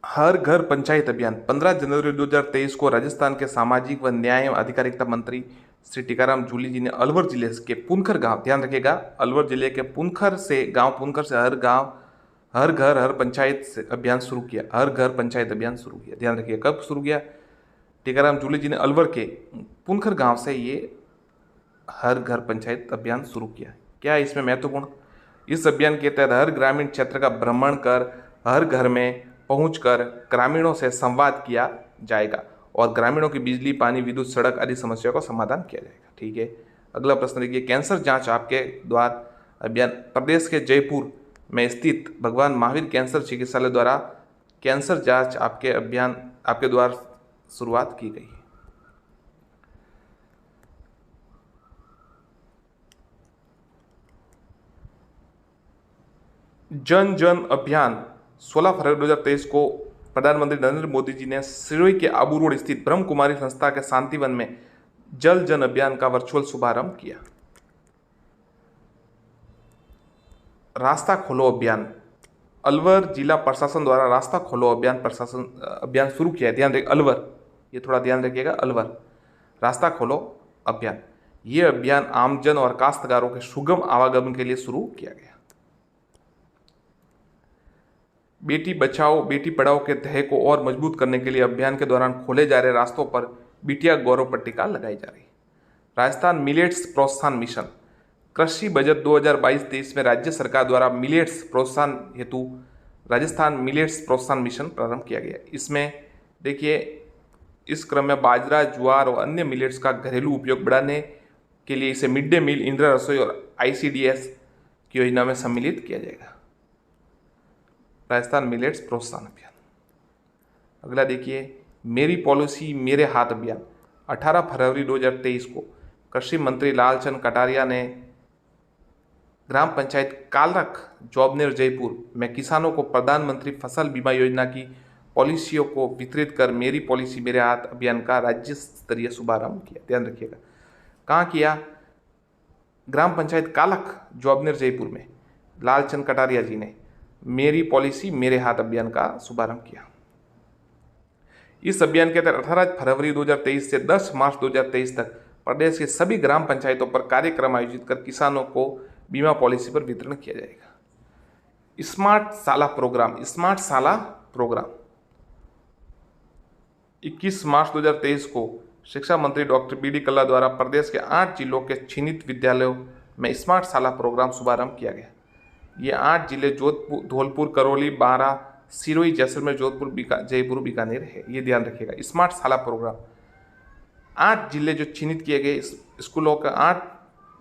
हर घर पंचायत अभियान 15 जनवरी 2023 को राजस्थान के सामाजिक व न्याय एवं अधिकारिता मंत्री श्री टीकाराम जूली जी ने अलवर जिले के पुनखर गांव, ध्यान रखिएगा, अलवर जिले के पुनखर से हर गांव हर घर हर पंचायत से अभियान शुरू किया। हर घर पंचायत अभियान शुरू किया, ध्यान रखिए कब शुरू किया। टीकाराम जूली जी ने अलवर के पुनखर गांव से ये हर घर पंचायत अभियान शुरू किया। क्या है इसमें महत्वपूर्ण? इस अभियान के तहत हर ग्रामीण क्षेत्र का भ्रमण कर हर घर में पहुंचकर ग्रामीणों से संवाद किया जाएगा और ग्रामीणों की बिजली, पानी, विद्युत, सड़क आदि समस्याओं का समाधान किया जाएगा। ठीक है, अगला प्रश्न देखिए, कैंसर जांच आपके द्वार अभियान प्रदेश के जयपुर में स्थित भगवान महावीर कैंसर चिकित्सालय द्वारा कैंसर जांच आपके द्वारा शुरुआत की गई है। जन जन अभियान 16 फरवरी 2023 को प्रधानमंत्री नरेंद्र मोदी जी ने सिरोही के आबू रोड स्थित ब्रह्म कुमारी संस्था के शांतिवन में जल जन अभियान का वर्चुअल शुभारंभ किया। रास्ता खोलो अभियान अलवर जिला प्रशासन द्वारा रास्ता खोलो अभियान शुरू किया है। ध्यान रखिए अलवर, ये थोड़ा ध्यान रखिएगा, अलवर रास्ता खोलो अभियान। ये अभियान आमजन और काश्तकारों के सुगम आवागमन के लिए शुरू किया गया। बेटी बचाओ बेटी पढ़ाओ के ध्येय को और मजबूत करने के लिए अभियान के दौरान खोले जा रहे रास्तों पर बिटिया गौरव पट्टिका लगाई जा रही। राजस्थान मिलेट्स प्रोत्साहन मिशन कृषि बजट 2022-23 में राज्य सरकार द्वारा मिलेट्स प्रोत्साहन हेतु राजस्थान मिलेट्स प्रोत्साहन मिशन प्रारंभ किया गया। इसमें देखिए, इस क्रम में बाजरा, ज्वार और अन्य मिलेट्स का घरेलू उपयोग बढ़ाने के लिए इसे मिड डे मील, इंदिरा रसोई और ICDS की योजना में सम्मिलित किया जाएगा। राजस्थान मिलेट्स प्रोत्साहन अभियान। अगला देखिए, मेरी पॉलिसी मेरे हाथ अभियान 18 फरवरी 2023 को कृषि मंत्री लालचंद कटारिया ने ग्राम पंचायत कालरख, जोबनेर, जयपुर में किसानों को प्रधानमंत्री फसल बीमा योजना की पॉलिसियों को वितरित कर मेरी पॉलिसी मेरे हाथ अभियान का राज्य स्तरीय शुभारंभ किया। ध्यान रखिएगा, कहाँ किया? ग्राम पंचायत कालख, जोबनेर, जयपुर में लालचंद कटारिया जी ने मेरी पॉलिसी मेरे हाथ अभियान का शुभारंभ किया। इस अभियान के तहत 18 फरवरी 2023 से 10 मार्च 2023 तक प्रदेश के सभी ग्राम पंचायतों पर कार्यक्रम आयोजित कर किसानों को बीमा पॉलिसी पर वितरण किया जाएगा। स्मार्ट शाला प्रोग्राम 21 मार्च 2023 को शिक्षा मंत्री डॉक्टर BD कल्ला द्वारा प्रदेश के 8 जिलों के चिन्हित विद्यालयों में स्मार्ट शाला प्रोग्राम शुभारंभ किया गया। ये 8 जिले जोधपुर, धौलपुर, करौली, बारां, सिरोही, जैसलमेर, जोधपुर, जयपुर, बीकानेर है। ये ध्यान रखिएगा, स्मार्ट शाला प्रोग्राम 8 जिले जो चिन्हित किए गए, स्कूलों का 8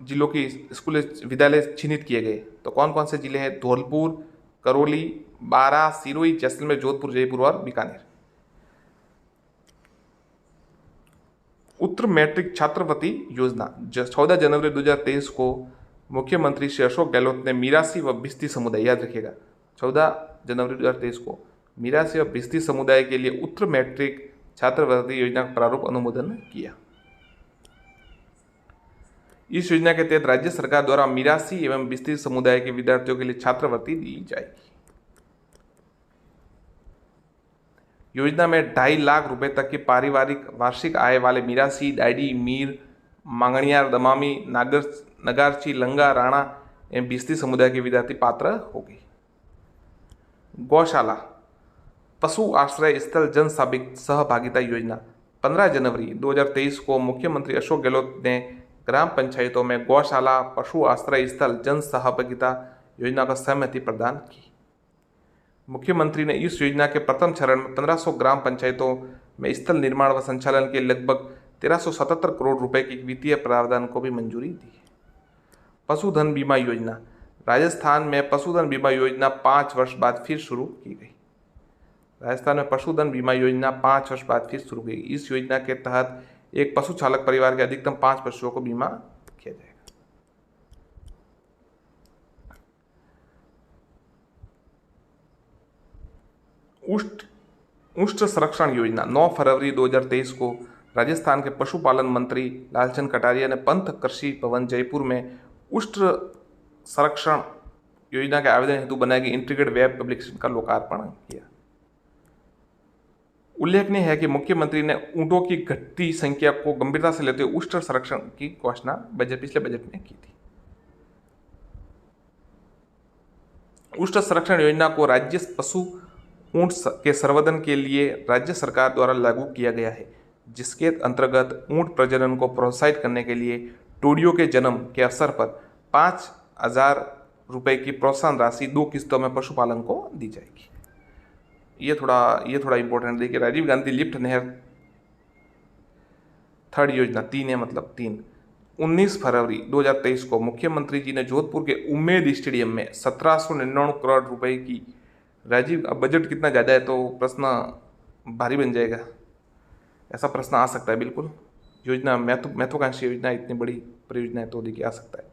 जिलों की स्कूल विद्यालय चिन्हित किए गए। तो कौन कौन से जिले हैं? धौलपुर, करौली, बारां, सिरोही, जैसलमेर, जोधपुर, जयपुर और बीकानेर। उत्तर मैट्रिक छात्रवृत्ति योजना 14 जनवरी 2023 को मुख्यमंत्री श्री अशोक गहलोत ने मीरासी व भिस्ती समुदाय, याद रखिएगा 14 जनवरी 2023 को मीरासी व भिस्ती समुदाय के लिए उत्तर मैट्रिक छात्रवृत्ति योजना का प्रारूप अनुमोदन किया। इस योजना के तहत राज्य सरकार द्वारा मीरासी एवं भिस्ती समुदाय के विद्यार्थियों के लिए छात्रवृत्ति दी जाएगी। योजना में 2.5 लाख रुपए तक की पारिवारिक वार्षिक आय वाले मीरासी, डायडी, मीर, मांगणियार, दमामी, नगारची, लंगा, राणा एवं भिस्ती समुदाय के विद्यार्थी पात्र होंगे। गौशाला पशु आश्रय स्थल जन सहभागिता योजना 15 जनवरी 2023 को मुख्यमंत्री अशोक गहलोत ने ग्राम पंचायतों में गौशाला, पशु आश्रय स्थल जन सहभागिता योजना को सहमति प्रदान की। मुख्यमंत्री ने इस योजना के प्रथम चरण में 1500 ग्राम पंचायतों में स्थल निर्माण व संचालन के लगभग 1377 करोड़ रुपए की वित्तीय प्रावधान को भी मंजूरी दी। पशुधन बीमा योजना राजस्थान में पशुधन बीमा योजना 5 वर्ष बाद फिर शुरू की गई। राजस्थान में पशुधन बीमा योजना 5 वर्ष बाद फिर शुरू की गई। इस योजना के तहत एक पशु चालक परिवार के अधिकतम 5 पशुओं को बीमा किया जाएगा। उष्ट संरक्षण योजना 9 फरवरी 2023 को राजस्थान के पशुपालन मंत्री लालचंद कटारिया ने पंत कृषि भवन जयपुर में उष्ट संरक्षण योजना के आवेदन हेतु बनाई गई इंटीग्रेटेड वेब एप्लीकेशन का लोकार्पण किया। उल्लेखनीय है कि मुख्यमंत्री ने ऊंटों की घटती संख्या को गंभीरता से लेते हुए ऊष्ट संरक्षण की घोषणा पिछले बजट में की थी। ऊष्ट संरक्षण योजना को राज्य पशु ऊंट के संवर्धन के लिए राज्य सरकार द्वारा लागू किया गया है, जिसके अंतर्गत ऊंट प्रजनन को प्रोत्साहित करने के लिए टोडियों के जन्म के अवसर पर 5,000 रुपए की प्रोत्साहन राशि 2 किस्तों में पशुपालन को दी जाएगी। ये थोड़ा इंपॉर्टेंट देखिए। राजीव गांधी लिफ्ट नहर थर्ड योजना 3 है, मतलब 3। 19 फरवरी 2023 को मुख्यमंत्री जी ने जोधपुर के उम्मेद स्टेडियम में 1799 करोड़ रुपए की राजीव, अब बजट कितना ज़्यादा है तो प्रश्न भारी बन जाएगा, ऐसा प्रश्न आ सकता है। बिल्कुल योजना महत्वाकांक्षी योजना, इतनी बड़ी परियोजना है तो देखिए आ सकता है।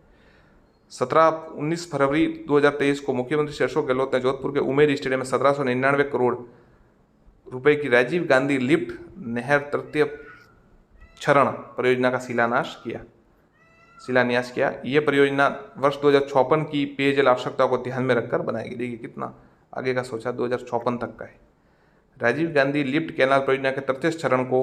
19 फरवरी 2023 को मुख्यमंत्री श्री अशोक गहलोत ने जोधपुर के उमेद स्टेडियम में 1799 करोड़ रुपए की राजीव गांधी लिफ्ट नहर तृतीय चरण परियोजना का शिलान्यास किया। यह परियोजना वर्ष 2056 की पेयजल आवश्यकताओं को ध्यान में रखकर बनाएगी। देखिए कितना आगे का सोचा, 2056 तक का है। राजीव गांधी लिफ्ट कैनाल परियोजना के तृतीय चरण को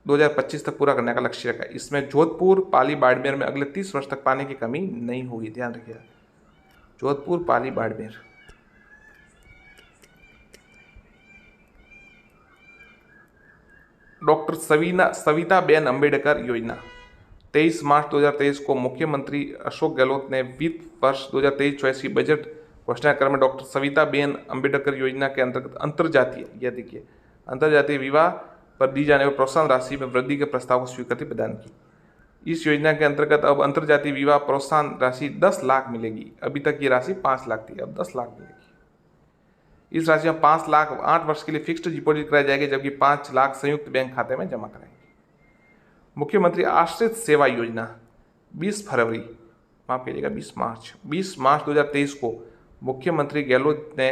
2025 तक पूरा करने का लक्ष्य रखा है। इसमें जोधपुर, पाली, बाड़मेर में अगले 30 वर्ष तक पानी की कमी नहीं होगी, ध्यान रखिएगा। जोधपुर, पाली, बाड़मेर। डॉक्टर सविताबेन अम्बेडकर योजना 23 मार्च 2023 को मुख्यमंत्री अशोक गहलोत ने वित्त वर्ष 2023-24 की बजट घोषणा क्रम में डॉक्टर सविताबेन अम्बेडकर योजना के अंतर्गत अंतर्जातीय विवाह पर दी जाने वाली प्रोत्साहन राशि में वृद्धि के प्रस्ताव को स्वीकृति प्रदान की। इस योजना के अंतर्गत अब अंतर्जातीय विवाह प्रोत्साहन राशि 10 लाख मिलेगी। अभी तक ये राशि 5 लाख थी, अब 10 लाख मिलेगी। इस राशि में 5 लाख 8 वर्ष के लिए फिक्स्ड डिपॉजिट कराई जाएगी, जबकि 5 लाख संयुक्त बैंक खाते में जमा कराएंगे। मुख्यमंत्री आश्रित सेवा योजना 20 मार्च 2023 को मुख्यमंत्री गहलोत ने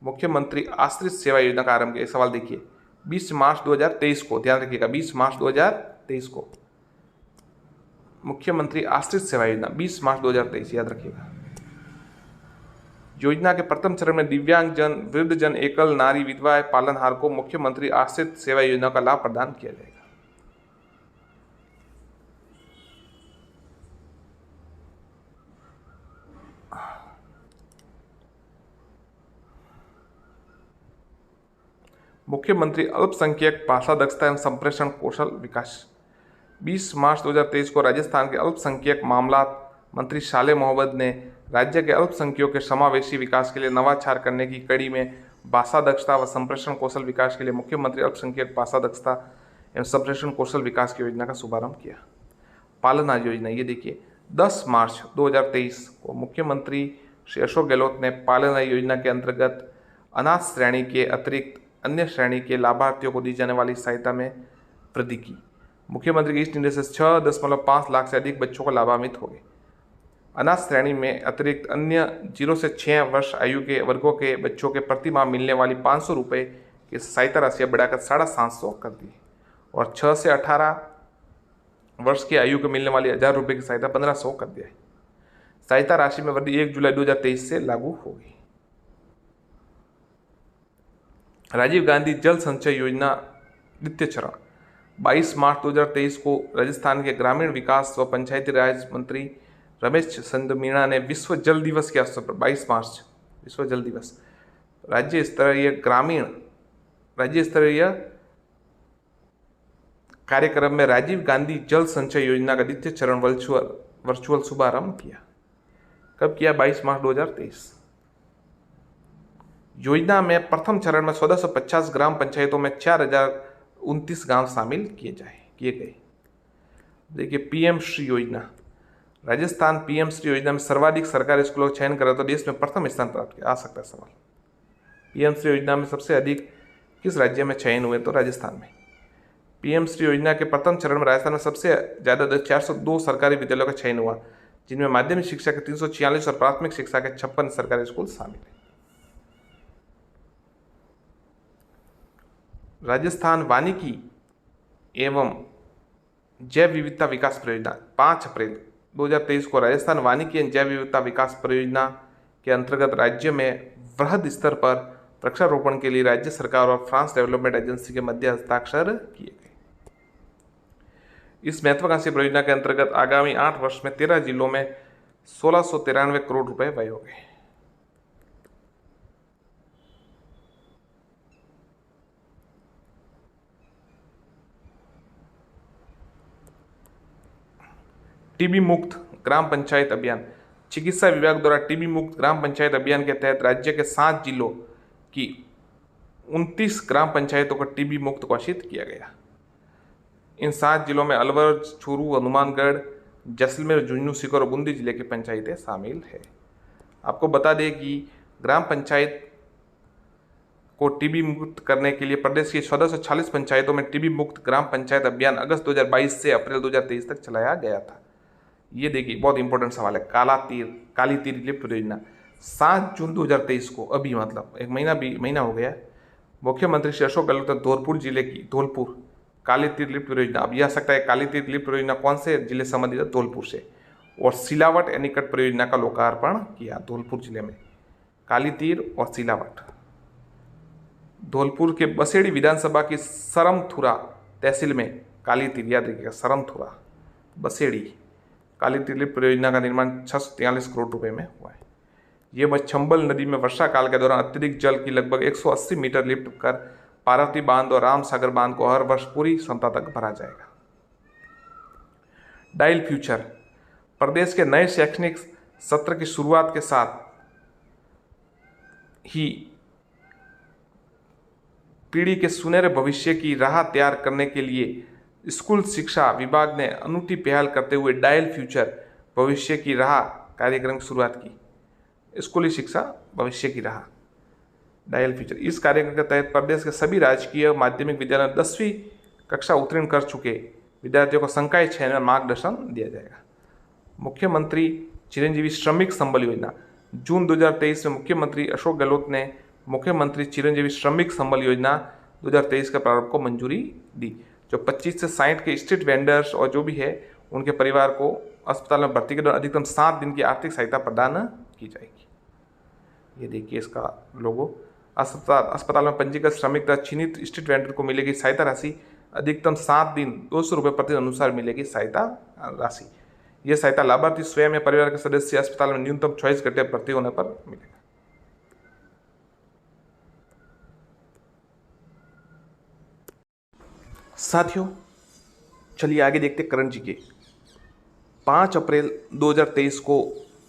मुख्यमंत्री आश्रित सेवा योजना का आरंभ किया। सवाल देखिए, 20 मार्च 2023 को, ध्यान रखिएगा 20 मार्च 2023 को मुख्यमंत्री आश्रित सेवा योजना 20 मार्च 2023, याद रखिएगा। योजना के प्रथम चरण में दिव्यांगजन, वृद्धजन, एकल नारी, विधवा, पालनहार को मुख्यमंत्री आश्रित सेवा योजना का लाभ प्रदान किया जाएगा। मुख्यमंत्री अल्पसंख्यक भाषा दक्षता एवं संप्रेषण कौशल विकास 20 मार्च 2023 को राजस्थान के अल्पसंख्यक मामलात मंत्री साले मोहम्मद ने राज्य के अल्पसंख्यकों के समावेशी विकास के लिए नवाचार करने की कड़ी में भाषा दक्षता व संप्रेषण कौशल विकास के लिए मुख्यमंत्री अल्पसंख्यक भाषा दक्षता एवं संप्रेषण कौशल विकास की योजना का शुभारंभ किया। पालना योजना, ये देखिए 10 मार्च 2023 को मुख्यमंत्री श्री अशोक गहलोत ने पालना योजना के अंतर्गत अनाथ श्रेणी के अतिरिक्त अन्य श्रेणी के लाभार्थियों को दी जाने वाली सहायता में वृद्धि की। मुख्यमंत्री के इस निर्देश से 6.5 लाख से अधिक बच्चों को लाभान्वित हो गए। अनाथ श्रेणी में अतिरिक्त अन्य 0 से 6 वर्ष आयु के वर्गों के बच्चों के प्रति माह मिलने वाली 500 रुपये की सहायता राशि बढ़ाकर 750 कर दी और 6 से 18 वर्ष की आयु को मिलने वाली 1000 रुपये की सहायता 1500 कर दिया है। सहायता राशि में वृद्धि 1 जुलाई 2023 से लागू होगी। राजीव गांधी जल संचय योजना द्वितीय चरण 22 मार्च 2023 को राजस्थान के ग्रामीण विकास व पंचायती राज मंत्री रमेश चंद्र मीणा ने विश्व जल दिवस के अवसर पर 22 मार्च विश्व जल दिवस राज्य स्तरीय कार्यक्रम में राजीव गांधी जल संचय योजना का द्वितीय चरण वर्चुअल शुभारंभ किया। कब किया? 22 मार्च 2023। योजना में प्रथम चरण में 1450 ग्राम पंचायतों में 4029 गांव शामिल किए गए। देखिए पीएम श्री योजना, राजस्थान पीएम श्री योजना में सर्वाधिक सरकारी स्कूलों का चयन करा तो देश में प्रथम स्थान प्राप्त किया। आ सकता है सवाल, पीएम श्री योजना में सबसे अधिक किस राज्य में चयन हुए? तो राजस्थान में। पीएम श्री योजना के प्रथम चरण में राजस्थान में सबसे ज़्यादा 402 सरकारी विद्यालयों का चयन हुआ, जिनमें माध्यमिक शिक्षा के 346 और प्राथमिक शिक्षा के 56 सरकारी स्कूल शामिल हैं। राजस्थान वानिकी एवं जैव विविधता विकास परियोजना 5 अप्रैल 2023 को राजस्थान वानिकी एवं जैव विविधता विकास परियोजना के अंतर्गत राज्य में वृहद स्तर पर वृक्षारोपण के लिए राज्य सरकार और फ्रांस डेवलपमेंट एजेंसी के मध्य हस्ताक्षर किए गए। इस महत्वाकांक्षी परियोजना के अंतर्गत आगामी 8 वर्ष में 13 जिलों में 1693 करोड़ रुपए व्यय होंगे। टीबी मुक्त ग्राम पंचायत अभियान। चिकित्सा विभाग द्वारा टीबी मुक्त ग्राम पंचायत अभियान के तहत राज्य के 7 जिलों की 29 ग्राम पंचायतों को टीबी मुक्त घोषित किया गया। इन 7 जिलों में अलवर, चूरू, हनुमानगढ़, जैसलमेर, झुंझुनू, सीकर और बूंदी जिले की पंचायतें शामिल है। आपको बता दें कि ग्राम पंचायत को टीबी मुक्त करने के लिए प्रदेश की 1440 पंचायतों में टीबी मुक्त ग्राम पंचायत अभियान अगस्त 2022 से अप्रैल 2023 तक चलाया गया था। ये देखिए बहुत इंपॉर्टेंट सवाल है। काली तीर लिफ्ट परियोजना 7 जून 2023 को, अभी मतलब एक महीना हो गया, मुख्यमंत्री श्री अशोक गहलोत ने धौलपुर जिले की काली तीर लिफ्ट परियोजना, अब यह आ सकता है काली तीर लिफ्ट परियोजना कौन से जिले से संबंधित है, धौलपुर से, और सिलावट एनीकट परियोजना का लोकार्पण किया धौलपुर जिले में। काली तीर और सिलावट धौलपुर के बसेड़ी विधानसभा की सरमथुरा तहसील में काली तीर, याद रखिएगा सरमथुरा बसेड़ी काली तीर लिफ्ट परियोजना का निर्माण 643 करोड़ रुपए में हुआ है। ये बस चंबल नदी में वर्षा काल के दौरान अत्यधिक जल की लगभग 180 मीटर लिफ्ट कर पार्वती बांध और राम सागर बांध को हर वर्ष पूरी क्षमता तक भरा जाएगा। डायल फ्यूचर प्रदेश के नए शैक्षणिक सत्र की शुरुआत के साथ ही पीढ़ी के सुनहरे भविष्य की राह तैयार करने के लिए स्कूल शिक्षा विभाग ने अनूठी पहल करते हुए डायल फ्यूचर भविष्य की राह कार्यक्रम की शुरुआत की। स्कूली शिक्षा भविष्य की राह डायल फ्यूचर, इस कार्यक्रम के तहत प्रदेश के सभी राजकीय माध्यमिक विद्यालयों में 10वीं कक्षा उत्तीर्ण कर चुके विद्यार्थियों को संकाय 6 में मार्गदर्शन दिया जाएगा। मुख्यमंत्री चिरंजीवी श्रमिक संबल योजना, जून 2023 में मुख्यमंत्री अशोक गहलोत ने मुख्यमंत्री चिरंजीवी श्रमिक संबल योजना 2023 के प्रारंभ को मंजूरी दी। जो 25 से 60 के स्ट्रीट वेंडर्स और जो भी है उनके परिवार को अस्पताल में भर्ती के दौरान अधिकतम 7 दिन की आर्थिक सहायता प्रदान की जाएगी। ये देखिए इसका लोगो। अस्पताल में पंजीकृत श्रमिक तथा चिन्हित स्ट्रीट वेंडर को मिलेगी सहायता राशि अधिकतम 7 दिन 200 रुपये प्रति अनुसार मिलेगी सहायता राशि। यह सहायता लाभार्थी स्वयं या परिवार के सदस्य अस्पताल में न्यूनतम 24 घंटे भर्ती होने पर मिलेगा। साथियों चलिए आगे देखते करंट जीके। 5 अप्रैल 2023 को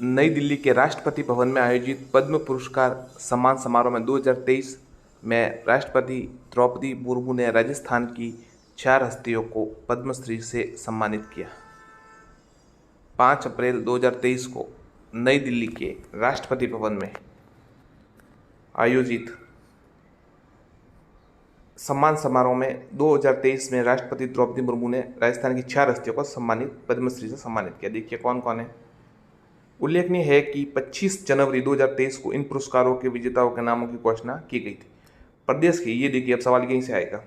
नई दिल्ली के राष्ट्रपति भवन में आयोजित पद्म पुरस्कार सम्मान समारोह में 2023 में राष्ट्रपति द्रौपदी मुर्मू ने राजस्थान की 4 हस्तियों को पद्मश्री से सम्मानित किया। 5 अप्रैल 2023 को नई दिल्ली के राष्ट्रपति भवन में आयोजित सम्मान समारोह में 2023 में राष्ट्रपति द्रौपदी मुर्मू ने राजस्थान की 4 हस्तियों को पद्मश्री से सम्मानित किया। देखिए कौन कौन है। उल्लेखनीय है कि 25 जनवरी 2023 को इन पुरस्कारों के विजेताओं के नामों की घोषणा की गई थी। प्रदेश के, ये देखिए अब सवाल यहीं से आएगा,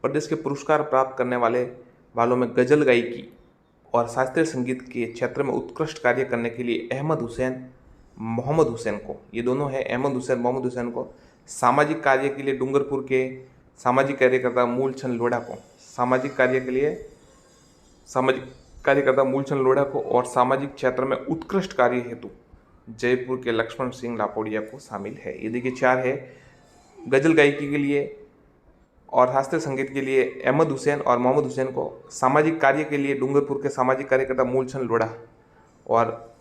प्रदेश के पुरस्कार प्राप्त करने वालों में गजल गायकी और शास्त्रीय संगीत के क्षेत्र में उत्कृष्ट कार्य करने के लिए अहमद हुसैन, मोहम्मद हुसैन को, ये दोनों हैं, अहमद हुसैन, मोहम्मद हुसैन को, सामाजिक कार्य के लिए डूंगरपुर के सामाजिक कार्यकर्ता मूलचंद लोढ़ा को, सामाजिक कार्यकर्ता मूलचंद लोढ़ा को, और सामाजिक क्षेत्र में उत्कृष्ट कार्य हेतु जयपुर के लक्ष्मण सिंह लापोड़िया को शामिल है। ये देखिए 4 है। गजल गायकी के लिए और शास्त्रीय संगीत के लिए अहमद हुसैन और मोहम्मद हुसैन को, सामाजिक कार्य के लिए डूंगरपुर के सामाजिक कार्यकर्ता मूलचंद लोढ़ा, और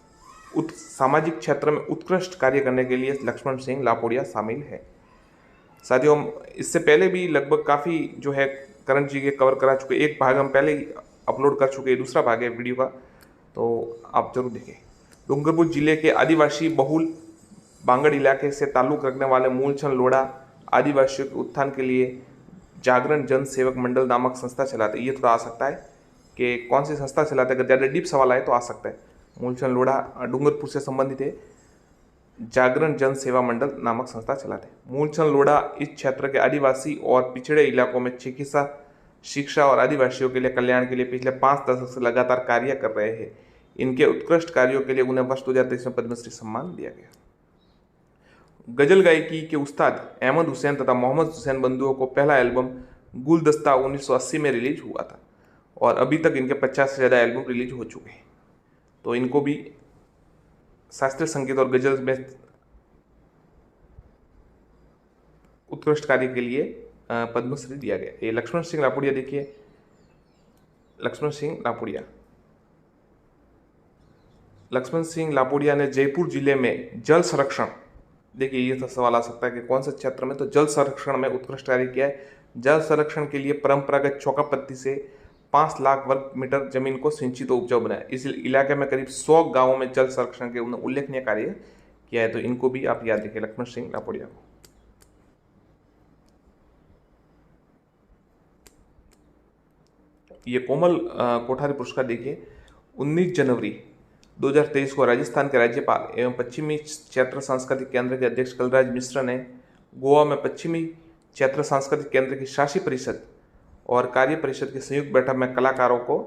सामाजिक क्षेत्र में उत्कृष्ट कार्य करने के लिए लक्ष्मण सिंह लापोड़िया शामिल है। साथियों इससे पहले भी लगभग काफ़ी जो है करंट जी के कवर करा चुके, एक भाग हम पहले ही अपलोड कर चुके, दूसरा भाग है वीडियो का, तो आप जरूर देखें। डूंगरपुर जिले के आदिवासी बहुल बांगड़ इलाके से ताल्लुक़ रखने वाले मूलचंद लोढ़ा आदिवासियों के उत्थान के लिए जागरण जन सेवक मंडल नामक संस्था चलाते। ये थोड़ा आ सकता है कि कौन सी संस्था चलाते, अगर ज़्यादा डीप सवाल आए तो आ सकता है। मूलचंद लोढ़ा डूंगरपुर से संबंधित है, जागरण जन सेवा मंडल नामक संस्था चलाते। मूलचंद लोढ़ा इस क्षेत्र के आदिवासी और पिछड़े इलाकों में चिकित्सा, शिक्षा और आदिवासियों के लिए कल्याण के लिए पिछले 5 दशक से लगातार कार्य कर रहे हैं। इनके उत्कृष्ट कार्यों के लिए उन्हें वर्ष 2023 में पद्मश्री सम्मान दिया गया। गजल गायकी के उस्ताद अहमद हुसैन तथा मोहम्मद हुसैन बंधुओं को पहला एल्बम गुलदस्ता 1980 में रिलीज हुआ था और अभी तक इनके 50 से ज़्यादा एल्बम रिलीज हो चुके हैं। तो इनको भी शास्त्रीय संगीत और गजल में उत्कृष्ट कार्य के लिए पद्मश्री दिया गया। ये लक्ष्मण सिंह रापुड़िया, देखिए लक्ष्मण सिंह लापुड़िया ने जयपुर जिले में जल संरक्षण, देखिए ये तो सवाल आ सकता है कि कौन से क्षेत्र में, तो जल संरक्षण में उत्कृष्ट कार्य किया है। जल संरक्षण के लिए परंपरागत चौका पत्ती से 5 लाख वर्ग मीटर जमीन को सिंचित और उपजाऊ बनाया। इस इलाके में करीब 100 गांवों में जल संरक्षण के उल्लेखनीय कार्य किया है। तो इनको भी आप याद रखिए, लक्ष्मण सिंह लापुड़िया को। ये कोमल कोठारी पुरस्कार देखिए 19 जनवरी 2023 को राजस्थान के राज्यपाल एवं पश्चिमी क्षेत्र सांस्कृतिक केंद्र के अध्यक्ष कलराज मिश्र ने गोवा में पश्चिमी क्षेत्र सांस्कृतिक केंद्र की शासी परिषद और कार्य परिषद की संयुक्त बैठक में कलाकारों को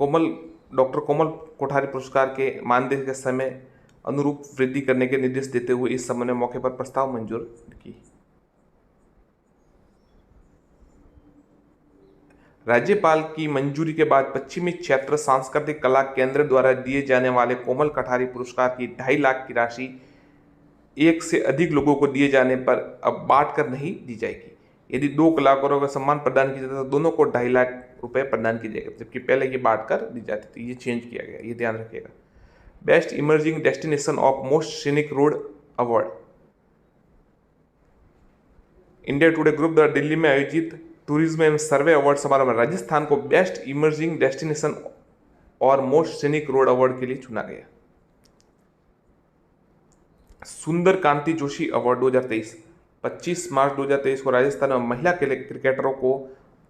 डॉक्टर कोमल कोठारी पुरस्कार के मानदेय के समय अनुरूप वृद्धि करने के निर्देश देते हुए इस संबंध में मौके पर प्रस्ताव मंजूर की। राज्यपाल की मंजूरी के बाद पश्चिमी क्षेत्र सांस्कृतिक कला केंद्र द्वारा दिए जाने वाले कोमल कोठारी पुरस्कार की 2.5 लाख की राशि एक से अधिक लोगों को दिए जाने पर अब बांटकर नहीं दी जाएगी। यदि 2 कलाकारों का सम्मान प्रदान किया जाता है तो दोनों को 2.5 लाख रुपए प्रदान किए जाएंगे, जबकि पहले ये बांटकर दी जाती थी। ये चेंज किया गया, ये ध्यान रखिएगा। Best emerging destination of most scenic road award India today group द्वारा दिल्ली में आयोजित टूरिज्म एवं सर्वे अवार्ड समारोह में राजस्थान को बेस्ट इमर्जिंग डेस्टिनेशन और मोस्ट सीनिक रोड अवार्ड के लिए चुना गया। सुंदर कांति जोशी अवार्ड 2023 25 मार्च 2023 को राजस्थान में महिला क्रिकेटरों को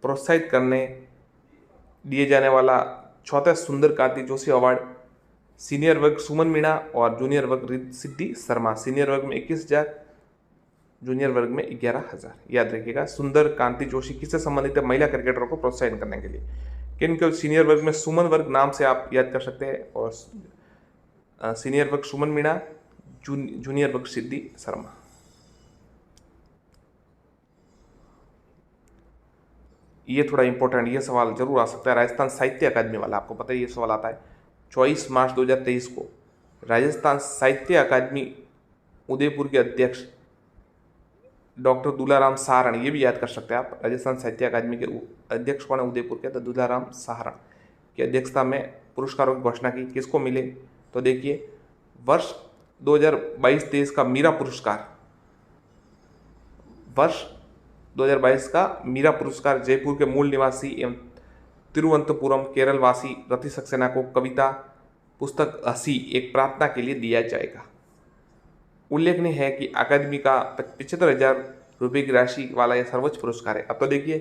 प्रोत्साहित करने दिए जाने वाला 4था सुंदर कांति जोशी अवार्ड सीनियर वर्ग सुमन मीणा और जूनियर वर्ग रिद्धि शर्मा, सीनियर वर्ग में 21,000, जूनियर वर्ग में 11,000। याद रखिएगा, सुंदर कांति जोशी किससे संबंधित है? महिला क्रिकेटरों को प्रोत्साहित करने के लिए। किन सीनियर वर्ग में सुमन वर्ग नाम से आप याद कर सकते हैं, और सीनियर वर्ग सुमन मीणा, जूनियर वर्ग रिद्धि शर्मा। ये थोड़ा इंपॉर्टेंट, ये सवाल जरूर आ सकता है। राजस्थान साहित्य अकादमी वाला, आपको पता है ये सवाल आता है। 24 मार्च 2023 को राजस्थान साहित्य अकादमी उदयपुर के अध्यक्ष डॉक्टर दुलाराम साहरण, ये भी याद कर सकते हैं आप। राजस्थान साहित्य अकादमी के अध्यक्ष कौन है? उदयपुर के, तो दुलाराम साहरण की अध्यक्षता में पुरस्कारों की घोषणा की। किसको मिले? तो देखिए, वर्ष 2022-23 का मीरा पुरस्कार, वर्ष 2022 का मीरा पुरस्कार जयपुर के मूल निवासी एवं तिरुवनंतपुरम केरल वासी रति सक्सेना को कविता पुस्तक हसी एक प्रार्थना के लिए दिया जाएगा। उल्लेखनीय है कि अकादमी का 75,000 रुपये की राशि वाला यह सर्वोच्च पुरस्कार है। अब तो देखिए,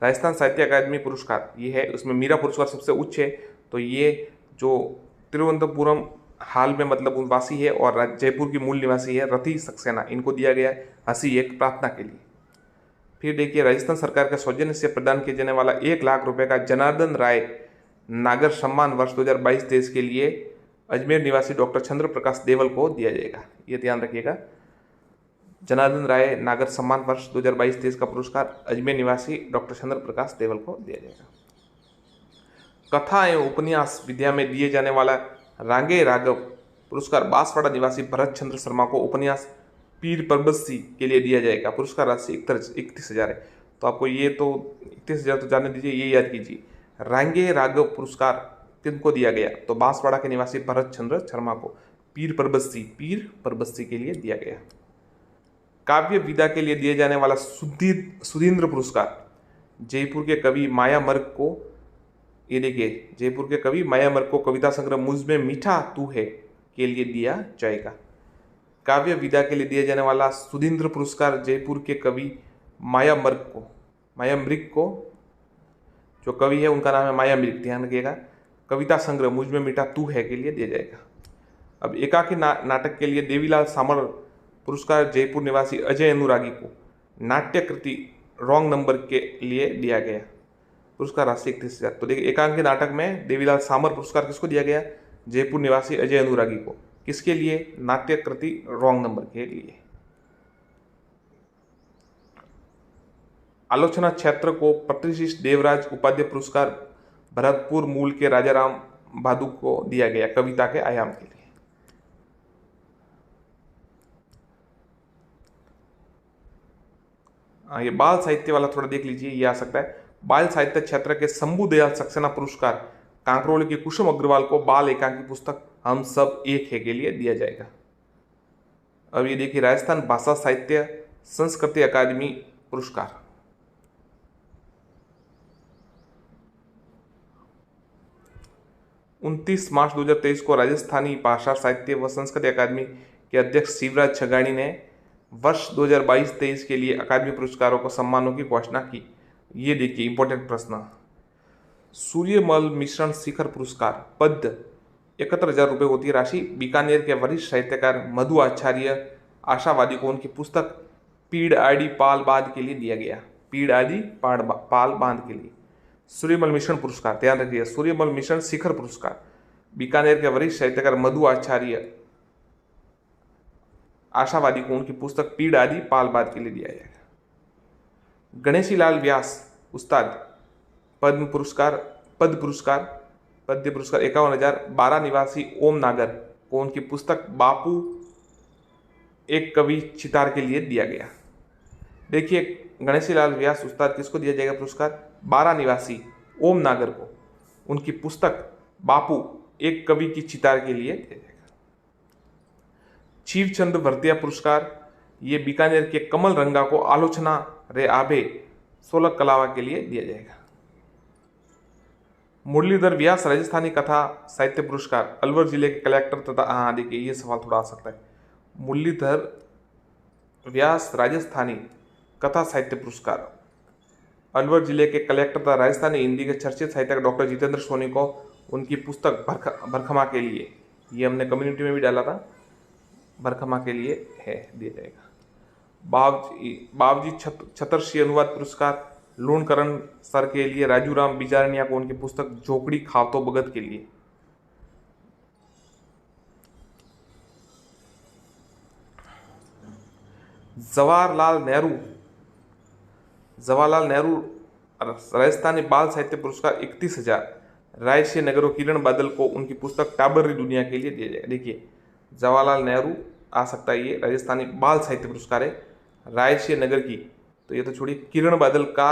राजस्थान साहित्य अकादमी पुरस्कार ये है, उसमें मीरा पुरस्कार सबसे उच्च है। तो ये जो तिरुवनंतपुरम हाल में मतलब वासी है और जयपुर की मूल निवासी है रति सक्सेना, इनको दिया गया है हसी एक प्रार्थना के लिए। फिर देखिए, राजस्थान सरकार के सौजन्य से प्रदान किए जाने वाला 1 लाख रुपए का जनार्दन राय नागर सम्मान वर्ष 2022-23 के लिए अजमेर निवासी डॉक्टर चंद्र प्रकाश देवल को दिया जाएगा। ये ध्यान रखिएगा, जनार्दन राय नागर सम्मान वर्ष 2022-23 का पुरस्कार अजमेर निवासी डॉक्टर चंद्र प्रकाश देवल को दिया जाएगा। कथा एवं उपन्यास विद्या में दिए जाने वाला रांगे राघव पुरस्कार बांसवाड़ा निवासी भरत चंद्र शर्मा को उपन्यास पीर परबसी के लिए दिया जाएगा। पुरस्कार राशि 31,000 है। तो आपको ये तो 31,000 तो जाने दीजिए, ये याद कीजिए। रांगे राघव पुरस्कार किनको दिया गया? तो बांसवाड़ा के निवासी भरत चंद्र शर्मा को पीर परबसी के लिए दिया गया। काव्य विधा के लिए दिए जाने वाला सुधींद्र पुरस्कार जयपुर के कवि माया मर्ग को, ये देखिए, जयपुर के कवि माया मर्ग को कविता संग्रह मुझ में मीठा तू है के लिए दिया जाएगा। काव्य विधा के लिए दिए जाने वाला सुधींद्र पुरस्कार जयपुर के कवि माया मृग को, जो कवि है उनका नाम है माया मृग, ध्यान रखिएगा। कविता संग्रह मुझ में मीठा तू है के लिए दिया जाएगा। अब एकाकी नाटक के लिए देवीलाल सामर पुरस्कार जयपुर निवासी अजय अनुरागी को नाट्य कृति रॉन्ग नंबर के लिए दिया गया। पुरस्कार राशि 31,000। तो देखिए, एकांकी नाटक में देवीलाल सामर पुरस्कार किसको दिया गया? जयपुर निवासी अजय अनुरागी को। किसके लिए? नाट्य कृति रॉन्ग नंबर के लिए। आलोचना क्षेत्र को प्रतिष्ठित देवराज उपाध्याय पुरस्कार भरतपुर मूल के राजाराम भादु को दिया गया कविता के आयाम के लिए। ये बाल साहित्य वाला थोड़ा देख लीजिए, ये आ सकता है। बाल साहित्य क्षेत्र के शंभू दयाल सक्सेना पुरस्कार कांकरोली के कुसुम अग्रवाल को बाल एकांकी पुस्तक हम सब एक है के लिए दिया जाएगा। अब ये देखिए, राजस्थान भाषा साहित्य संस्कृति अकादमी पुरस्कार 29 मार्च 2023 को राजस्थानी भाषा साहित्य व संस्कृति अकादमी के अध्यक्ष शिवराज छगानी ने वर्ष 2022-23 के लिए अकादमी पुरस्कारों को सम्मानों की घोषणा की। ये देखिए इंपॉर्टेंट प्रश्न। सूर्यमल मिश्रण शिखर पुरस्कार पद 71,000 रुपये होती है राशि बीकानेर के वरिष्ठ साहित्यकार मधु आचार्य आशावादी को उनकी पुस्तक पीड़ आदि पाल बांध के लिए दिया गया। पीड़ आदि पाल बांध के लिए। सूर्यमल मिश्रण पुरस्कार, ध्यान रखिए, सूर्यमल मिश्रण शिखर पुरस्कार बीकानेर के वरिष्ठ साहित्यकार मधु आचार्य आशावादी को उनकी पुस्तक पीड़ आदि पाल बांध के लिए दिया जाएगा। गणेशी लाल व्यास उस्ताद पद्य पुरस्कार 51,000 बारा निवासी ओम नागर को उनकी पुस्तक बापू एक कवि चितार के लिए दिया गया। देखिए, गणेशी लाल व्यास उस्ताद किसको दिया जाएगा पुरस्कार? बारा निवासी ओम नागर को उनकी पुस्तक बापू एक कवि की चितार के लिए दिया जाएगा। शिवचंद्र भरतिया पुरस्कार ये बीकानेर के कमल रंगा को आलोचना रे आभे 16 कलावा के लिए दिया जाएगा। मुरलीधर व्यास राजस्थानी कथा साहित्य पुरस्कार अलवर जिले के कलेक्टर तथा, हाँ देखिए ये सवाल थोड़ा आ सकता है। मुरलीधर व्यास राजस्थानी कथा साहित्य पुरस्कार अलवर जिले के कलेक्टर तथा राजस्थानी हिंदी के चर्चित साहित्यकार डॉक्टर जितेंद्र सोनी को उनकी पुस्तक भरखमा के लिए, ये हमने कम्युनिटी में भी डाला था, भरखमा के लिए है, दिया जाएगा। बाबजी छतरसी अनुवाद पुरस्कार लूणकरण सर के लिए राजू राम बिजारनिया को उनकी पुस्तक झोपड़ी खावतो भगत के लिए। जवाहरलाल नेहरू राजस्थानी बाल साहित्य पुरस्कार 31,000 रायसिंह नगर और किरण बादल को उनकी पुस्तक टाबरी दुनिया के लिए दिया जाएगा। देखिए, जवाहरलाल नेहरू आ सकता है, ये राजस्थानी बाल साहित्य पुरस्कार है रायसिंह नगर की, तो ये तो छोड़िए। किरण बादल को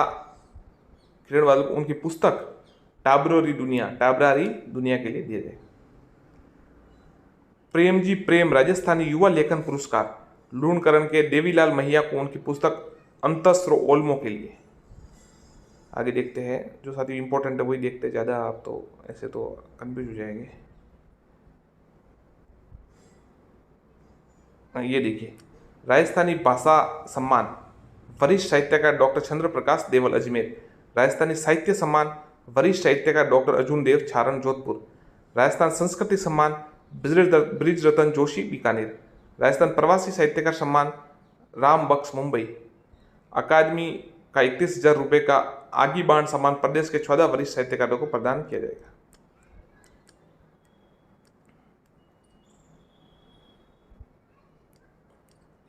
उनकी पुस्तक टाबरी दुनिया के लिए दिया जाएगा। प्रेमजी प्रेम राजस्थानी युवा लेखन पुरस्कार लूणकरण के देवीलाल महिया को उनकी पुस्तक अंतस्रो ओल्मो के लिए। आगे देखते हैं, जो साथी इंपॉर्टेंट है वही देखते हैं, ज़्यादा आप तो ऐसे तो कंफ्यूज हो जाएंगे। ये देखिए, राजस्थानी भाषा सम्मान वरिष्ठ साहित्यकार डॉक्टर चंद्र प्रकाश देवल अजमेर, राजस्थानी साहित्य सम्मान वरिष्ठ साहित्यकार डॉक्टर अर्जुन देव छारण जोधपुर, राजस्थान संस्कृति सम्मान ब्रिज रतन जोशी बीकानेर, राजस्थान प्रवासी साहित्यकार सम्मान राम बख्श मुंबई। अकादमी का 31,000 रुपये का आगी बाण सम्मान प्रदेश के 14 वरिष्ठ साहित्यकारों को प्रदान किया जाएगा।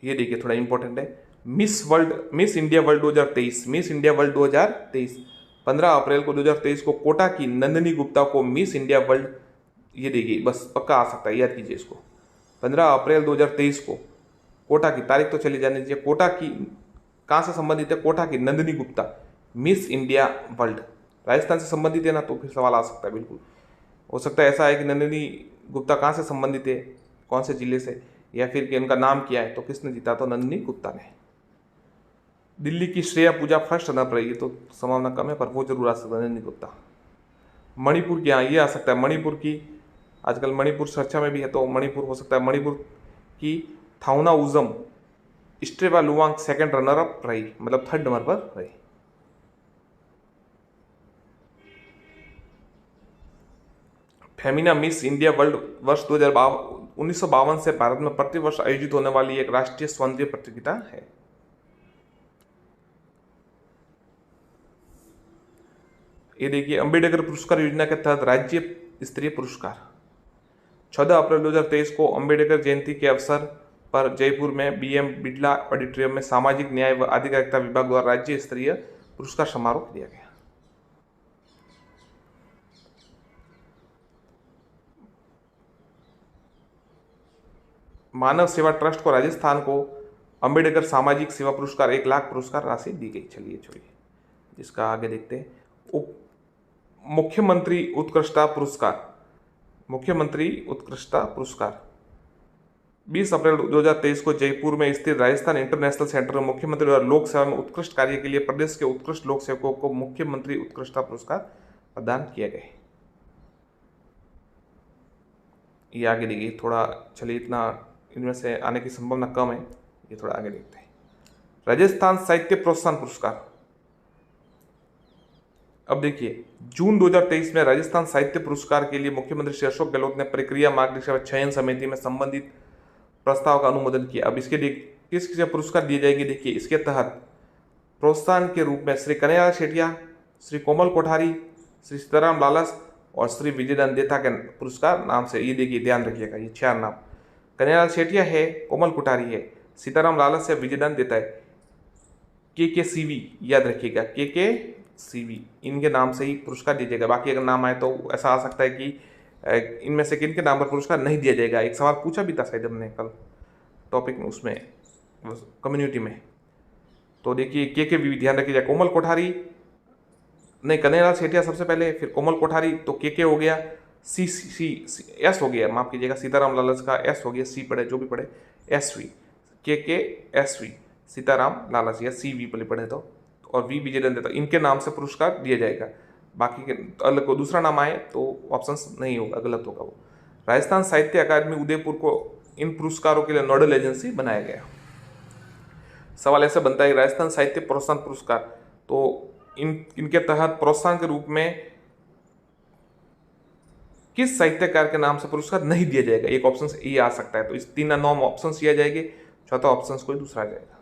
ये देखिए, थोड़ा इंपॉर्टेंट है, miss India world 2023, miss India world 2023 15 अप्रैल को 2023 को कोटा की नंदिनी गुप्ता को मिस इंडिया वर्ल्ड, ये देखिए बस पक्का आ सकता है, याद कीजिए इसको। 15 अप्रैल 2023 को कोटा की तारीख तो चली जाने दीजिए, कोटा की कहाँ से संबंधित है? कोटा की Nandini Gupta miss India world Rajasthan से संबंधित है ना, तो फिर सवाल आ सकता है। बिल्कुल हो सकता है ऐसा है कि नंदिनी गुप्ता कहाँ से संबंधित है, कौन से जिले से, या फिर कि उनका नाम क्या है, तो किसने जीता? तो नंदिनी गुप्ता ने। दिल्ली की श्रेया पूजा फर्स्ट रनर रही, तो संभावना कम है, पर वो जरूर आ सकता है नंदिनी गुप्ता। मणिपुर की, हाँ ये आ सकता है, मणिपुर की आजकल मणिपुर चर्चा में भी है, तो मणिपुर हो सकता है। मणिपुर की थाउना Ujam स्ट्रेवा Luwang second runner up रही, मतलब 3rd नंबर पर रही। फेमिना मिस इंडिया वर्ल्ड वर्ष 1952 से भारत में प्रतिवर्ष आयोजित होने वाली एक राष्ट्रीय सौंदर्य प्रतियोगिता है। ये देखिए, अंबेडकर पुरस्कार योजना के तहत राज्य स्तरीय पुरस्कार 14 अप्रैल 2023 को अंबेडकर जयंती के अवसर पर जयपुर में BM बिड़ला ऑडिटोरियम में सामाजिक न्याय व आधिकारिकता विभाग द्वारा राज्य स्तरीय पुरस्कार समारोह दिया गया। मानव सेवा ट्रस्ट को राजस्थान को अंबेडकर सामाजिक सेवा पुरस्कार 1 लाख पुरस्कार राशि दी गई। चलिए छोड़िए, जिसका आगे देखते हैं। मुख्यमंत्री उत्कृष्टता पुरस्कार, मुख्यमंत्री उत्कृष्टता पुरस्कार 20 अप्रैल 2023 को जयपुर में स्थित राजस्थान इंटरनेशनल सेंटर में मुख्यमंत्री और लोक सेवा में उत्कृष्ट कार्य के लिए प्रदेश के उत्कृष्ट लोक सेवकों को मुख्यमंत्री उत्कृष्टता पुरस्कार प्रदान किए गए। ये आगे देखिए थोड़ा, चलिए इतना इनमें से आने की संभावना कम है, ये थोड़ा आगे देखते हैं। राजस्थान साहित्य प्रोत्साहन पुरस्कार, अब देखिए जून 2023 में राजस्थान साहित्य पुरस्कार के लिए मुख्यमंत्री श्री अशोक गहलोत ने प्रक्रिया मार्गदर्शिका चयन समिति में संबंधित प्रस्ताव का अनुमोदन किया। अब इसके लिए किस किस पुरस्कार दिए जाएंगे, देखिए इसके तहत प्रोत्साहन के रूप में श्री कन्हैया सेठिया, श्री कोमल कोठारी, श्री सीताराम लालस और श्री विजयदान देता के पुरस्कार नाम से, ये देखिए ध्यान रखिएगा, ये 4 नाम, कन्हैया सेठिया है, कोमल कोठारी है, सीताराम लालस है, विजयदान देता है, के सीवी, याद रखिएगा के सीवी, इनके नाम से ही पुरस्कार दिया जाएगा। बाकी अगर नाम आए तो ऐसा आ सकता है कि इनमें से किन के नाम पर पुरस्कार नहीं दिया जाएगा। एक सवाल पूछा भी था शायद हमने कल टॉपिक में, उसमें कम्युनिटी में। तो देखिए के भी ध्यान रखिएगा, कोमल कोठारी नहीं, कन्हैयालाल सेठिया सबसे पहले, फिर कोमल कोठारी, तो के हो गया, सी एस हो गया, माफ कीजिएगा, सीताराम लालस का एस हो गया, सी पढ़े जो भी पढ़े, एस वी, के एस वी, सीताराम लालस या सी वी पढ़े तो, और वी विजयदान देता, इनके नाम से पुरस्कार दिया जाएगा। बाकी के अलग को दूसरा नाम आए तो ऑप्शंस नहीं होगा, गलत होगा वो। राजस्थान साहित्य अकादमी उदयपुर को इन पुरस्कारों के लिए नोडल एजेंसी बनाया गया। सवाल ऐसा बनता है राजस्थान साहित्य प्रोत्साहन पुरस्कार, तो इनके तहत प्रोत्साहन के रूप में किस साहित्यकार के नाम से पुरस्कार नहीं दिया जाएगा, एक ऑप्शन ये आ सकता है। तो इस 3 नाम ऑप्शन ये आ जाएंगे, चौथा ऑप्शन कोई दूसरा आ जाएगा।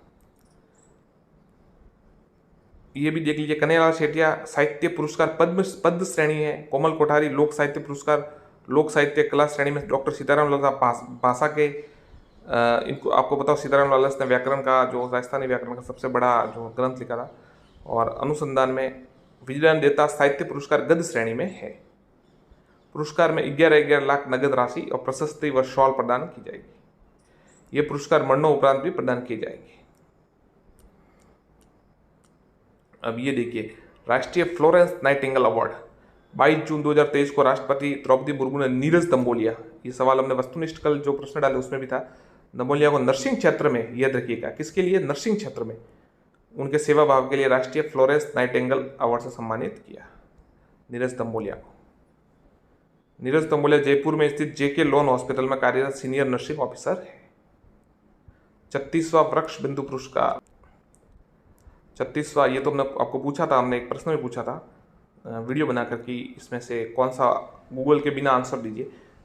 ये भी देख लीजिए, कन्हैयालाल सेठिया साहित्य पुरस्कार पद्म श्रेणी है, कोमल कोठारी लोक साहित्य पुरस्कार लोक साहित्य कला श्रेणी में, डॉक्टर सीताराम लालस भाषा के, इनको आपको बताओ सीताराम लालस ने व्याकरण का, जो राजस्थानी व्याकरण का सबसे बड़ा जो ग्रंथ लिखा था, और अनुसंधान में विजयदान देता साहित्य पुरस्कार गद्य श्रेणी में है। पुरस्कार में 11 लाख नगद राशि और प्रशस्ति व शॉल प्रदान की जाएगी। ये पुरस्कार मरणोपरांत भी प्रदान किए जाएंगे। अब ये देखिए, राष्ट्रीय फ्लोरेंस नाइटिंगेल अवार्ड 22 जून 2023 को राष्ट्रपति द्रौपदी मुर्मू ने नीरज दम्बोलिया, ये सवाल हमने वस्तुनिष्ठ कल जो प्रश्न डाले उसमें भी था, दम्बोलिया को नर्सिंग क्षेत्र में, याद रखिएगा किसके लिए, नर्सिंग क्षेत्र में उनके सेवा भाव के लिए राष्ट्रीय फ्लोरेंस नाइटिंगेल अवार्ड से सम्मानित किया नीरज दम्बोलिया को। नीरज दम्बोलिया जयपुर में स्थित जेके लोन हॉस्पिटल में कार्यरत सीनियर नर्सिंग ऑफिसर है। 36वां वृक्ष बिंदु पुरस्कार, 36वां, ये तो हमने आपको पूछा था, हमने एक प्रश्न में पूछा था वीडियो बनाकर कि इसमें से कौन सा, गूगल के बिना आंसर दीजिए,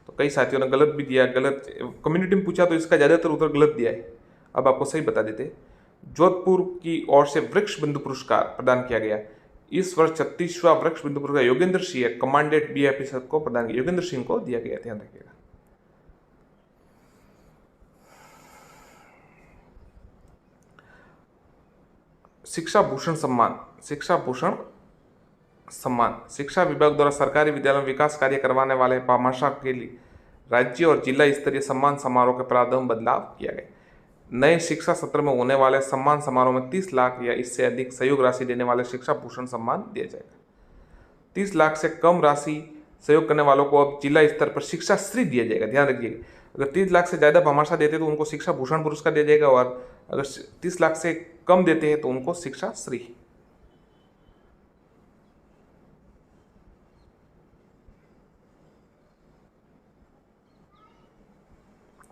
तो कई साथियों ने गलत भी दिया, गलत कम्युनिटी में पूछा तो इसका ज़्यादातर उत्तर गलत दिया है। अब आपको सही बता देते, जोधपुर की ओर से वृक्ष बिंदु पुरस्कार प्रदान किया गया। इस वर्ष 36वां वृक्ष बिंदु पुरस्कार Yogendra Singh commandant B officer को प्रदान किया, योगेंद्र सिंह को दिया गया, ध्यान रखिएगा। शिक्षा भूषण सम्मान, शिक्षा भूषण सम्मान शिक्षा विभाग द्वारा सरकारी विद्यालयों में विकास कार्य करवाने वाले भामाशाह के लिए राज्य और जिला स्तरीय सम्मान समारोह के प्रावधान बदलाव किया गया। नए शिक्षा सत्र में होने वाले सम्मान समारोह में 30 लाख या इससे अधिक सहयोग राशि देने वाले शिक्षा भूषण सम्मान दिया जाएगा। 30 लाख से कम राशि सहयोग करने वालों को अब जिला स्तर पर शिक्षा श्री दिया जाएगा, ध्यान रखिएगा। अगर 30 लाख से ज़्यादा भामाशाह देते तो उनको शिक्षा भूषण पुरस्कार दिया जाएगा, और अगर 30 लाख से कम देते हैं तो उनको शिक्षा श्री।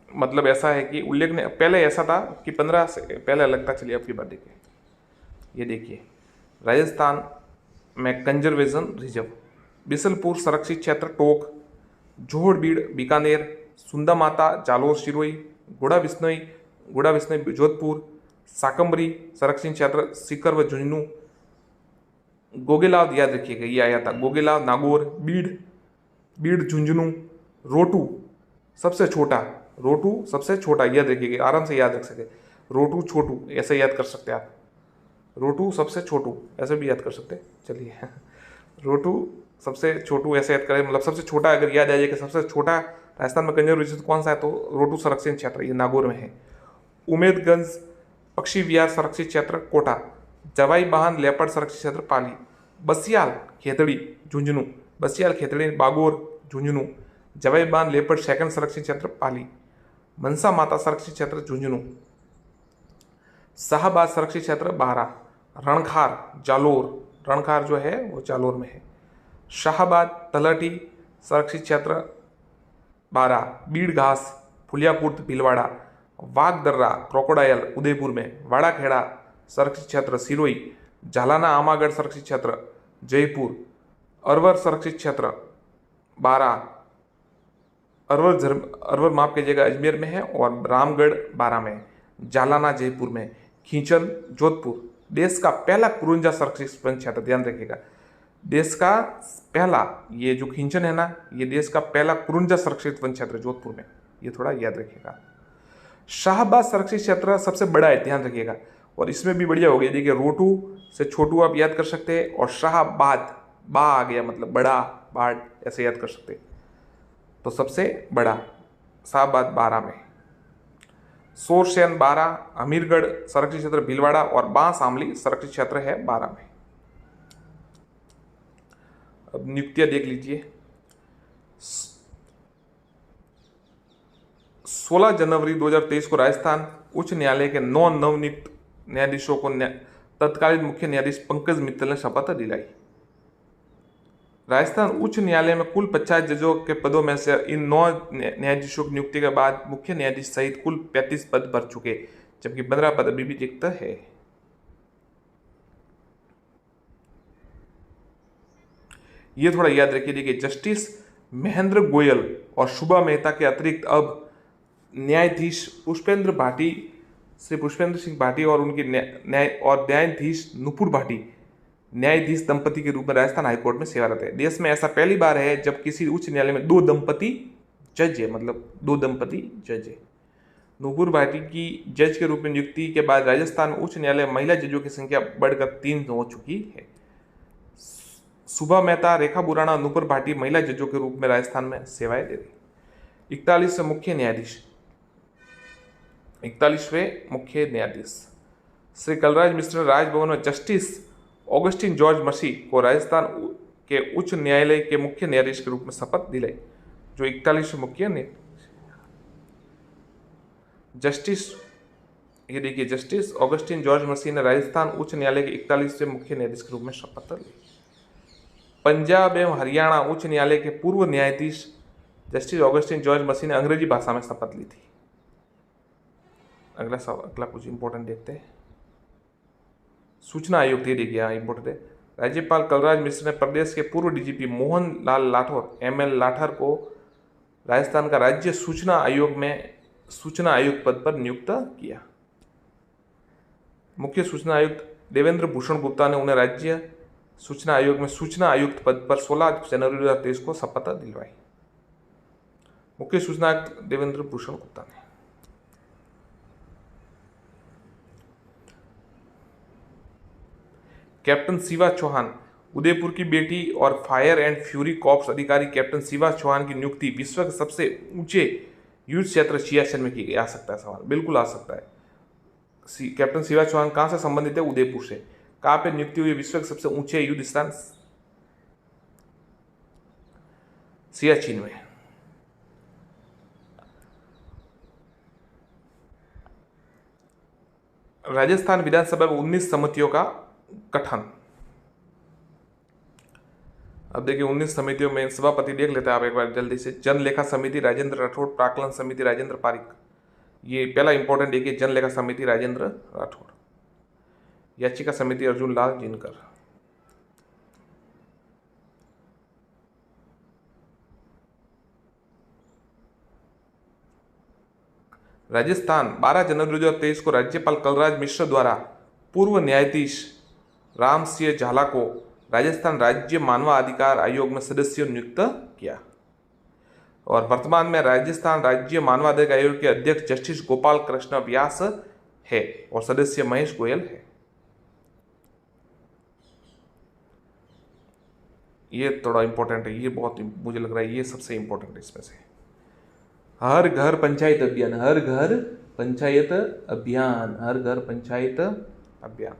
मतलब ऐसा है कि उल्लेखनीय, पहले ऐसा था कि 15 से पहले अलग था। चलिए आपकी बात देखिए, ये देखिए राजस्थान में कंजर्वेशन रिजर्व, बिसलपुर संरक्षित क्षेत्र टोक, जोहड़बीड़ बीकानेर, सुंदा माता जालोर सिरोही, गुड़ा बिश्नोई जोधपुर, साकम्बरी संरक्षित क्षेत्र सीकर व झुंझुनू, गोगेलाव, याद रखिएगा ये आया था, गोगेलाव नागौर, बीड़ झुंझुनू, रोटू सबसे छोटा, याद रखिएगा, आराम से याद रख सके, रोटू छोटू ऐसे याद कर सकते हैं आप। रोटू सबसे छोटू, ऐसे भी याद कर सकते हैं। चलिए रोटू सबसे छोटू ऐसे याद करें, मतलब सबसे छोटा अगर याद आ जाए कि सबसे छोटा राजस्थान में कंजर्वेशन कौन सा है, तो रोटू संरक्षित क्षेत्र, ये नागौर में है। उमेदगंज पक्षी विहार संरक्षित क्षेत्र कोटा। जवाई बाहन लेपर्ड संरक्षित क्षेत्र पाली। बसियाल खेतड़ी झुंझुनू, बसियाल खेतड़ी बागोर झुंझुनू। जवाई बाहन लेपर्ड सेकंड संरक्षित क्षेत्र पाली। मनसा माता संरक्षित क्षेत्र झुंझुनू। शाहबाद संरक्षित क्षेत्र बारा। रणखार जालोर, रणखार जो है वो जालोर में है। शाहबाद तलहटी संरक्षित क्षेत्र बारा। बीड़ घास फुलियापुर भीलवाड़ा। वाघदर्रा क्रोकोडायल उदयपुर में। वाड़ाखेड़ा संरक्षित क्षेत्र सिरोही। झालाना आमागढ़ संरक्षित क्षेत्र जयपुर। अरवर संरक्षित क्षेत्र बारा। अरवर माफ कीजिएगा अजमेर में है, और रामगढ़ बारा में। जालाना जयपुर में। खींचन जोधपुर। देश का पहला कुरुंजा संरक्षित वन क्षेत्र, ध्यान रखिएगा, देश का पहला, ये जो खींचन है ना, ये देश का पहला कुरुंजा संरक्षित वन क्षेत्र जोधपुर में, ये थोड़ा याद रखिएगा। शाहबाद संरक्षित क्षेत्र सबसे बड़ा है, ध्यान रखिएगा, और इसमें भी बढ़िया हो गया, देखिए रोटू से छोटू आप याद कर सकते हैं, और शाहबाद बा आ गया, मतलब बड़ा बाढ़ ऐसे याद कर सकते हैं। तो सबसे बड़ा शाहबाद बारा में। सोरसेन बारा। अमीरगढ़ संरक्षित क्षेत्र भीलवाड़ा, और बांस आमली संरक्षित क्षेत्र है बारा में। अब नियुक्तियां देख लीजिए। 16 जनवरी 2023 को राजस्थान उच्च न्यायालय के 9 नवनियुक्त न्यायाधीशों को तत्कालीन मुख्य न्यायाधीश पंकज मित्तल ने शपथ दिलाई। राजस्थान उच्च न्यायालय में कुल 50 जजों के पदों में से इन 9 न्यायाधीशों की नियुक्ति के बाद मुख्य न्यायाधीश सहित कुल 35 पद भर चुके, जबकि 15 पद अभी भी रिक्त है। ये थोड़ा याद रखिए, देखिए जस्टिस महेंद्र गोयल और शुभा मेहता के अतिरिक्त अब न्यायाधीश पुष्पेंद्र भाटी, श्री पुष्पेंद्र सिंह भाटी और उनके न्यायाधीश नुपुर भाटी न्यायाधीश दंपति के रूप में राजस्थान हाईकोर्ट में सेवारत है। देश में ऐसा पहली बार है जब किसी उच्च न्यायालय में 2 दंपति जज है, मतलब 2 दंपति जज है। नुपुर भाटी की जज के रूप में नियुक्ति के बाद राजस्थान उच्च न्यायालय में महिला जजों की संख्या बढ़कर 3 हो चुकी है। सुभा मेहता, रेखा बुराणा, नुपुर भाटी महिला जजों के रूप में राजस्थान में सेवाएं दे रही। 41वें मुख्य न्यायाधीश, 41वें मुख्य न्यायाधीश श्री कलराज मिश्र ने राजभवन में जस्टिस ऑगस्टिन जॉर्ज मसी को राजस्थान के उच्च न्यायालय के मुख्य न्यायाधीश के रूप में शपथ दिलाई, जो 41वें मुख्य न्यायाधीश। जस्टिस, ये देखिए, जस्टिस ऑगस्टिन जॉर्ज मसी ने राजस्थान उच्च न्यायालय के 41वें मुख्य न्यायाधीश के रूप में शपथ ली। पंजाब एवं हरियाणा उच्च न्यायालय के पूर्व न्यायाधीश जस्टिस ऑगस्टिन जॉर्ज मसी ने अंग्रेजी भाषा में शपथ ली थी। अगला कुछ इंपॉर्टेंट देखते हैं। सूचना आयोग, ये देखिए इंपॉर्टेंट है। राज्यपाल कलराज मिश्र ने प्रदेश के पूर्व डीजीपी मोहन लाल लाठौर ML लाठर को राजस्थान का राज्य सूचना आयोग में सूचना आयुक्त पद पर नियुक्त किया। मुख्य सूचना आयुक्त देवेंद्र भूषण गुप्ता ने उन्हें राज्य सूचना आयोग में सूचना आयुक्त पद पर 16 जनवरी 2023 को शपथ दिलवाई। मुख्य सूचना आयुक्त देवेंद्र भूषण गुप्ता ने। कैप्टन शिवा चौहान, उदयपुर की बेटी और फायर एंड फ्यूरी कॉर्प्स अधिकारी कैप्टन शिवा चौहान की नियुक्ति विश्व के सबसे ऊंचे युद्ध क्षेत्र सियाचिन में की गई। आ सकता है सवाल, बिल्कुल आ सकता है। कैप्टन शिवा चौहान कहां से संबंधित है? उदयपुर से। कहां पे नियुक्ति हुई? विश्व के सबसे ऊंचे युद्ध स्थान सियाचिन में। राजस्थान विधानसभा में 19 समितियों का गठन। अब देखिए 19 समितियों में सभापति देख लेते हैं आप एक बार जल्दी से। जनलेखा समिति राजेंद्र राठौड़, प्राक्कलन समिति राजेंद्र पारिक। ये पहला इंपॉर्टेंट देखिए, जनलेखा समिति राजेंद्र राठौड़। याचिका समिति अर्जुन लाल जिनकर। राजस्थान 12 जनवरी 2023 को राज्यपाल कलराज मिश्र द्वारा पूर्व न्यायाधीश राम सिंह झाला को राजस्थान राज्य मानवाधिकार आयोग में सदस्य नियुक्त किया, और वर्तमान में राजस्थान राज्य मानवाधिकार आयोग के अध्यक्ष जस्टिस गोपाल कृष्ण व्यास है और सदस्य महेश गोयल है। ये थोड़ा इंपॉर्टेंट है, ये बहुत मुझे लग रहा है ये सबसे इंपॉर्टेंट है इसमें से। हर घर पंचायत अभियान, हर घर पंचायत अभियान, हर घर पंचायत अभियान।